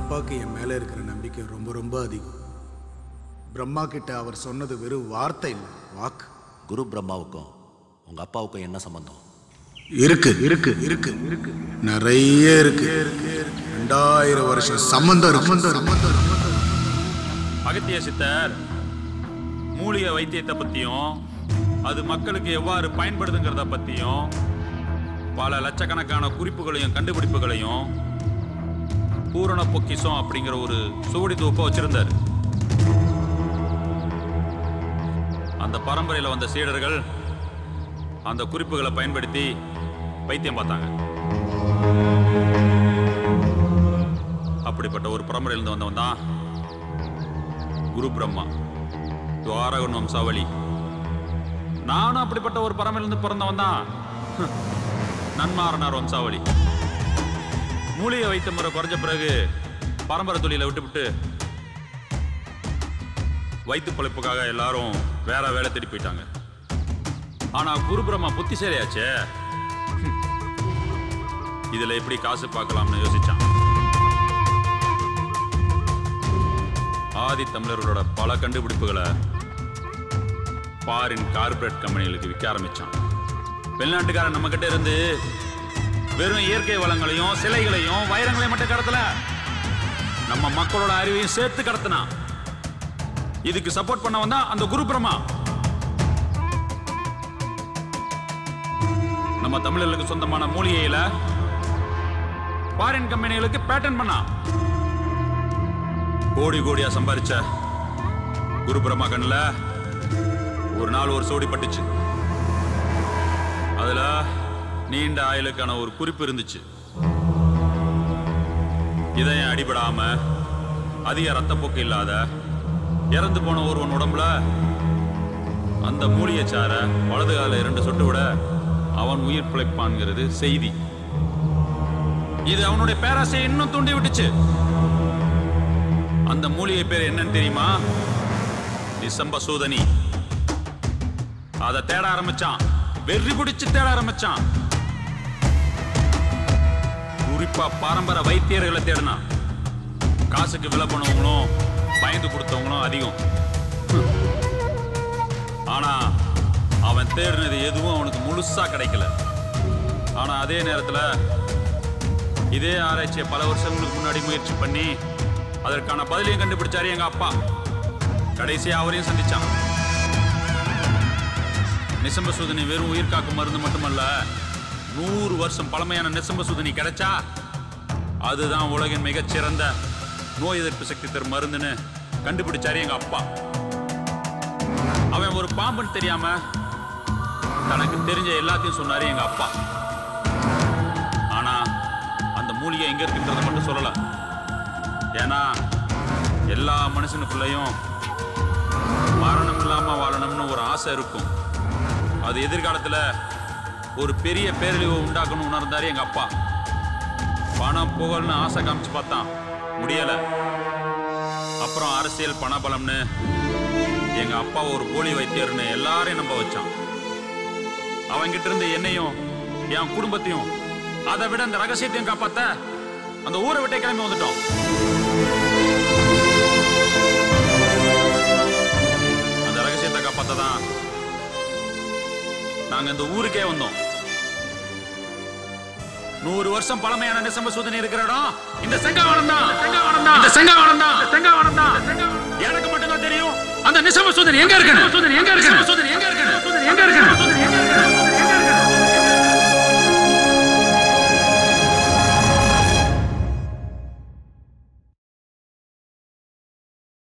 அப்பாவுக்கு என் மேலே இருக்கிற நம்பிக்கை ரொம்ப ரொம்ப அதிகம். பிரம்மா கிட்ட அவர் சொன்னது வெறும் வார்த்தை இல்லை, வாக்கு. குரு பிரம்மாவுக்கும் உங்கள் அப்பாவுக்கும் என்ன சம்பந்தம்? இருக்கு இருக்கு இருக்கு இருக்கு நிறைய இருக்கு. 2000 வருஷம் சம்பந்தம் இருக்கு. அகத்திய சித்தர் மூலிகை வைத்தியத்தை பற்றியும் அது மக்களுக்கு எவ்வாறு பயன்படுதுங்கிறத பற்றியும் பல லட்சக்கணக்கான குறிப்புகளையும் கண்டுபிடிப்புகளையும் பூரண பொக்கிஷம் அப்படிங்கிற ஒரு சுவடி தொகுப்பை வச்சிருந்தார். அந்த பரம்பரையில் வந்த சீடர்கள் அந்த குறிப்புகளை பயன்படுத்தி வைத்தியம் பார்த்தாங்க. அப்படிப்பட்ட ஒரு பரம்பரையிலிருந்து வந்தவன் தான் குரு பிரம்மா, துவாரகன் வம்சாவளி. நானும் அப்படிப்பட்ட ஒரு பரம்பரையிலிருந்து பிறந்தவன் தான் நன்மாரனார் வம்சாவளி. மூலிகை வைத்த முறை குறைஞ்ச பிறகு பரம்பரை தொழிலை விட்டுவிட்டு வைத்து பிழைப்புக்காக எல்லாரும் வேற வேலை தேடி போயிட்டாங்க. ஆனா குரு பிரம்மா புத்திசாலியாச்சே, இதுல எப்படி காசு பார்க்கலாம்னு யோசிச்சான். ஆதி தமிழர்களோட பல கண்டுபிடிப்புகளை ஃபாரின் கார்பரேட் கம்பெனிகளுக்கு விற்க ஆரம்பிச்சான். வெளிநாட்டுக்காரன் நம்ம கிட்ட இருந்து வெறும் இயற்கை வளங்களையும் சிலைகளையும் வைரங்களையும் மட்டும் கடத்தல, நம்ம மக்களோட அறிவையும் சேர்த்து கடத்தினான். இதுக்கு சப்போர்ட் பண்ண வந்தா அந்த குரு பிரம்மா. நம்ம தமிழர்களுக்கு சொந்தமான மூலிகையில ஃபாரின் கம்பெனிகளுக்கு பேட்டன் பண்ணா. கோடி கோடியா சம்பாதிச்ச குரு பிரம்மா கண்ணுல ஒரு நாள் ஒரு சோடி பட்டுச்சு. அதுல நீண்ட ஆயுளுக்கான ஒரு குறிப்பு இருந்துச்சு. இதயம் அடிபடாம அதிக ரத்தப்போக்கு இல்லாத இறந்து போன ஒருவன் உடம்புல அந்த மூலிகை சார வலது கால 2 சொட்டு விட அவன் உயிர் பிழைப்பான்ங்கிறது செய்தி. இது அவனுடைய பேராசையை இன்னும் தூண்டி விட்டுச்சு. அந்த மூலிகை பேர் என்னன்னு தெரியுமா? நிசம்பசூதனி. அதை தேட ஆரம்பிச்சான், வெறி பிடிச்சு தேட ஆரம்பிச்சான். குறிப்பா பாரம்பரிய வைத்தியர்களை தேடினான். காசுக்கு விலை பண்ணவங்களும் பயந்து கொடுத்தவங்களும் அதிகம். ஆனா அவன் தேடினது எதுவும் அவனுக்கு முழுசா கிடைக்கல. ஆனா அதே நேரத்துல இதே ஆராய்ச்சியை பல வருஷங்களுக்கு முன்னாடி முயற்சி பண்ணி அதற்கான பதிலையும் கண்டுபிடிச்சாரு எங்க அப்பா. கடைசியா அவரையும் சந்திச்சான். நிசம்பசூதனி வெறும் உயிர் காக்கும் மருந்து மட்டுமல்ல, 100 வருஷம் பழமையான நிசம்பசூதனி கிடைச்சா அதுதான் உலகின் மிகச்சிறந்த நோய் எதிர்ப்பு சக்தி தரும் மருந்துன்னு கண்டுபிடிச்சாரு எங்க அப்பா. அவன் ஒரு பாம்புன்னு தெரியாம தனக்கு தெரிஞ்ச எல்லாத்தையும் சொன்னாரு எங்க அப்பா. ஆனா அந்த மூலிகை எங்க இருக்குன்றத மட்டும் சொல்லல. ஏன்னா எல்லா மனுஷனுக்குள்ளயும் மரணம் இல்லாம வாழணும்னு ஒரு ஆசை இருக்கும். அது எதிர்காலத்துல ஒரு பெரிய பேரழிவை உண்டாக்கணும் உணர்ந்தாரு எங்க அப்பா. பணம் புகழ்னு ஆசை காமிச்சு பார்த்தான், முடியல. அப்புறம் அரசியல் பணபலம்னு எங்க அப்பா ஒரு போலி வைத்தியர்னு எல்லாரையும் நம்ப வச்சான். அவங்கிட்ட இருந்து என்னையும் என் குடும்பத்தையும் அதை விட அந்த ரகசியத்தையும் காப்பாத்த அந்த ஊரை விட்டே கிளம்பி வந்துட்டோம். அந்த ரகசியத்தை காப்பாத்ததான் நாங்க இந்த ஊருக்கே வந்தோம். 100 வருஷம் பழமையான நிசம்பசூதனி இருக்கிற இடம் இந்த செங்காவனம் தான். எனக்கு மட்டும்தான் தெரியும் அந்த நிசம்பசூதனி எங்க இருக்கு.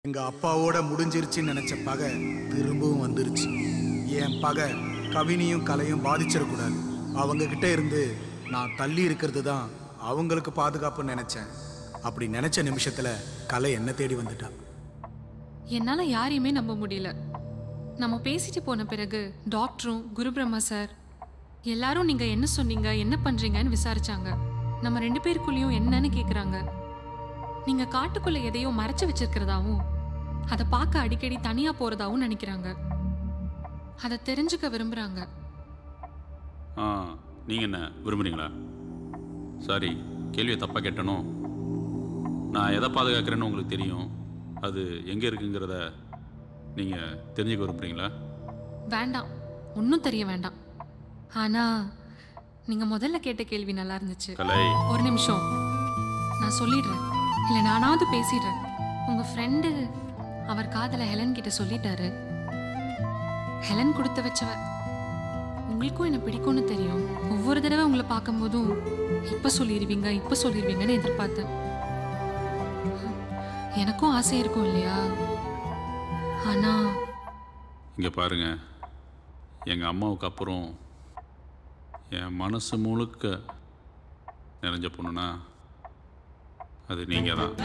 எங்க அப்பாவோட முடிஞ்சிருச்சுன்னு நினைச்ச பகை திரும்பவும் வந்துருச்சு. என் பகை கவினியும் கலையும் பாதிச்சிடக்கூடாது. அவங்க கிட்ட இருந்து நான் தள்ளி இருக்கிறது தான் அவங்களுக்கு பாதுகாப்புன்னு நினைச்சேன். அப்படி நினைச்ச நிமிஷத்துல கலை என்ன தேடி வந்துட்டா. என்னால யாரையுமே நம்ப முடியல. நம்ம பேசிட்டு போன பிறகு டாக்டரும் குரு பிரம்மா சார் எல்லாரும் நீங்க என்ன சொன்னீங்க, என்ன பண்றீங்கன்னு விசாரிச்சாங்க. நம்ம 2 பேருக்குள்ளேயும் என்னன்னு கேக்குறாங்க. நீங்க காட்டுக்குள்ள எதையோ மறைச்சு வச்சிருக்கிறதாவும் அதை பார்க்க அடிக்கடி தனியா போறதாவும் நினைக்கிறாங்க. அதை தெரிஞ்சுக்க விரும்புறாங்க. நீங்க என்ன விரும்புறீங்களா? சாரி, கேள்வியை தப்பா கேட்டனும். நான் எதை பாதுகாக்கிறேன்னு உங்களுக்கு தெரியும். அது எங்கே இருக்குங்கிறத நீங்கள் தெரிஞ்சுக்க விரும்புகிறீங்களா? வேண்டாம், ஒன்றும் தெரிய வேண்டாம். ஆனால் நீங்கள் முதல்ல கேட்ட கேள்வி நல்லா இருந்துச்சு. கலை, ஒரு நிமிஷம், நான் சொல்லிடுறேன். இல்லை நானாவது பேசிடுறேன். உங்கள் ஃப்ரெண்டு அவர் காதலை ஹெலன் கிட்ட சொல்லிட்டாரு. ஹெலன் கொடுத்து வச்சவ. உங்களுக்கும் என்ன பிடிக்கும்னு தெரியும். ஒவ்வொரு தடவை உங்களை பார்க்கும்போதும் இப்போ சொல்லிடுவீங்கன்னு எதிர்பார்த்தேன். எனக்கும் ஆசை இருக்கும் இல்லையா? ஆனால் இங்கே பாருங்க, எங்கள் அம்மாவுக்கு அப்புறம் என் மனசு முழுக்க நிறைஞ்ச பொண்ணுனா அது நீங்கள் தான்.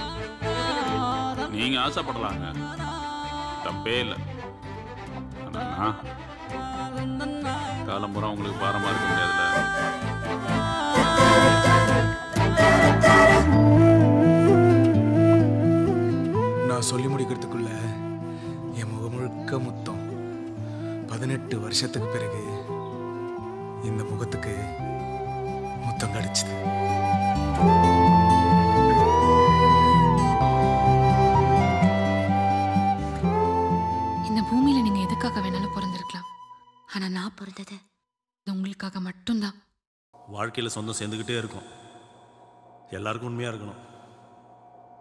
நீங்கள் ஆசைப்படலாங்க, தப்பே இல்லை. ஆனால் நான் காலம்புறம் உங்களுக்கு பாரமாக இருக்க முடியாதுல்ல. நான் சொல்லி முடிக்கிறதுக்குள்ள என் முகம் முழுக்க முத்தம். 18 வருஷத்துக்கு பிறகு இந்த முகத்துக்கு முத்தம் கிடைச்சது. இந்த பூமியில நீங்க எதுக்காக வேணாலும் பிறந்திருக்கலாம். ஆனா நான் பிறந்தது உங்களுக்காக மட்டும்தான். வாழ்க்கையில் சொந்தம் சேர்ந்துக்கிட்டே இருக்கும். எல்லாருக்கும் உண்மையாக இருக்கணும்.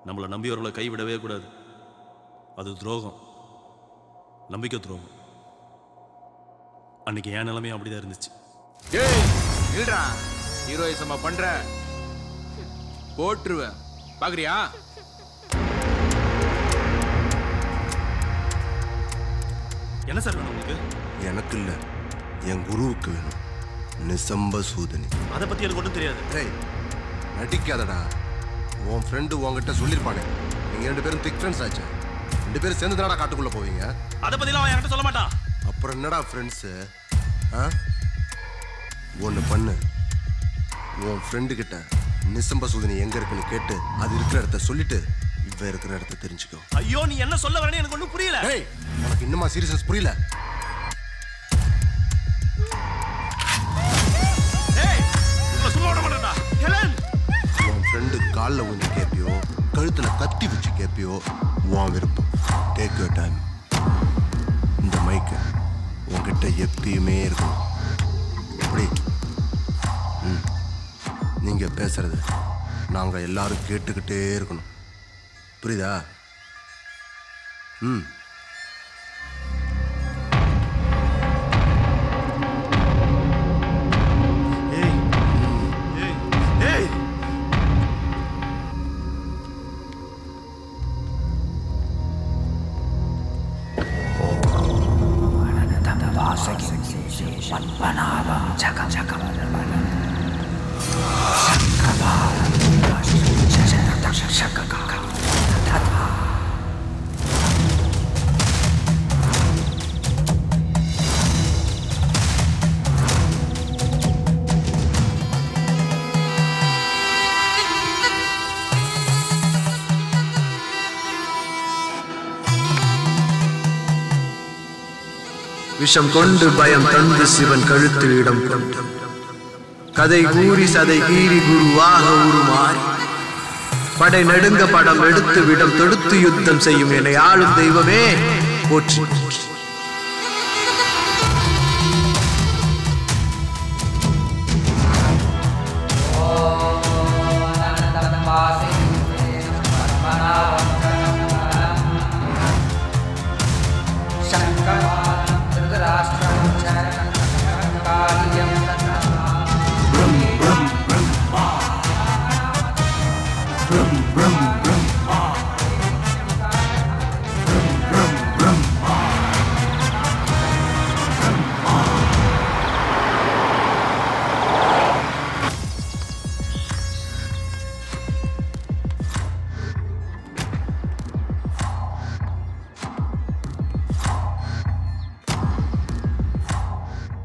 நம்மளை நம்பியவர்களை கைவிடவே கூடாது. அது துரோகம், நம்பிக்கை துரோகம். அன்னைக்கு என் நிலைமையும் அப்படிதான் இருந்துச்சு. ஹீரோயிசமா பண்ற போட்டுருவேன், பாக்குறியா? என்ன சார் வேணும் உங்களுக்கு? எனக்கு இல்லை, என் குருவுக்கு வேணும். நிசம்ப சூதனி. அதை பற்றி எனக்கு ஒன்றும் தெரியாது. டேய் நடிக்காதடா. உன் ஃப்ரெண்டு உங்ககிட்ட சொல்லியிருப்பானே, நீங்கள் 2 பேரும் திக் ஃப்ரெண்ட்ஸ் ஆச்சு. 2 பேரும் சேர்ந்து தானடா காட்டுக்குள்ளே போவீங்க. அதை பற்றிலாம் அவன் என்கிட்ட சொல்ல மாட்டான். அப்புறம் என்னடா ஃப்ரெண்ட்ஸு? ஒன்று பண்ணு, உன் ஃப்ரெண்டு கிட்ட நிசம்ப சூதனி எங்கே இருக்குன்னு கேட்டு அது இருக்கிற இடத்த சொல்லிட்டு இவன் இருக்கிற இடத்த தெரிஞ்சுக்கோ. ஐயோ, நீ என்ன சொல்ல வரேன்னு எனக்கு ஒன்றும் புரியல. டேய் உனக்கு இன்னுமா சீரியஸ்னஸ் புரியல? சும்மா விட மாட்டேன்டா. ஹெலன், உன் ஃப்ரெண்டு காலில் ஊஞ்சி கேட்பியோ கழுத்தில் கத்தி வச்சு கேட்பியோ உன் விருப்பம். Take your time. இந்த மைக்கு உங்ககிட்ட எப்பயுமே இருக்கும். அப்படி நீங்கள் பேசுறது நாங்கள் எல்லாரும் கேட்டுக்கிட்டே இருக்கணும். புரியுதா? விஷம் கொண்டு பயம் தந்து சிவன் கழுத்தில் இடம் கொண்டு கதை கூறி சதை கீறி குருவாக உருமாறி படை நடுங்க படம் எடுத்து விடம் தொடுத்து யுத்தம் செய்யும் என்னை ஆளும் தெய்வமே போற்றி.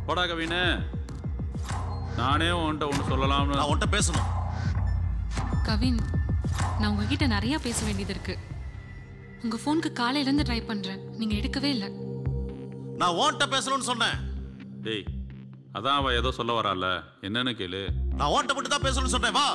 போடா கவினு, நானே உன்கிட்ட ஒன்று சொல்லலாம்னு. நான் உன்கிட்ட பேசணும். கவின், நான் உங்ககிட்ட நிறைய பேச வேண்டியது இருக்கு. உங்க போனுக்கு காலையில இருந்து ட்ரை பண்றேன், நீங்க எடுக்கவே இல்லை. நான் உன்கிட்ட பேசணும்னு சொன்னேன். டேய், அதான் அவ ஏதோ சொல்ல வரால, என்னன்னு கேளு. நான் உன்கிட்ட மட்டும் தான் பேசணும்னு சொன்னேன். வா.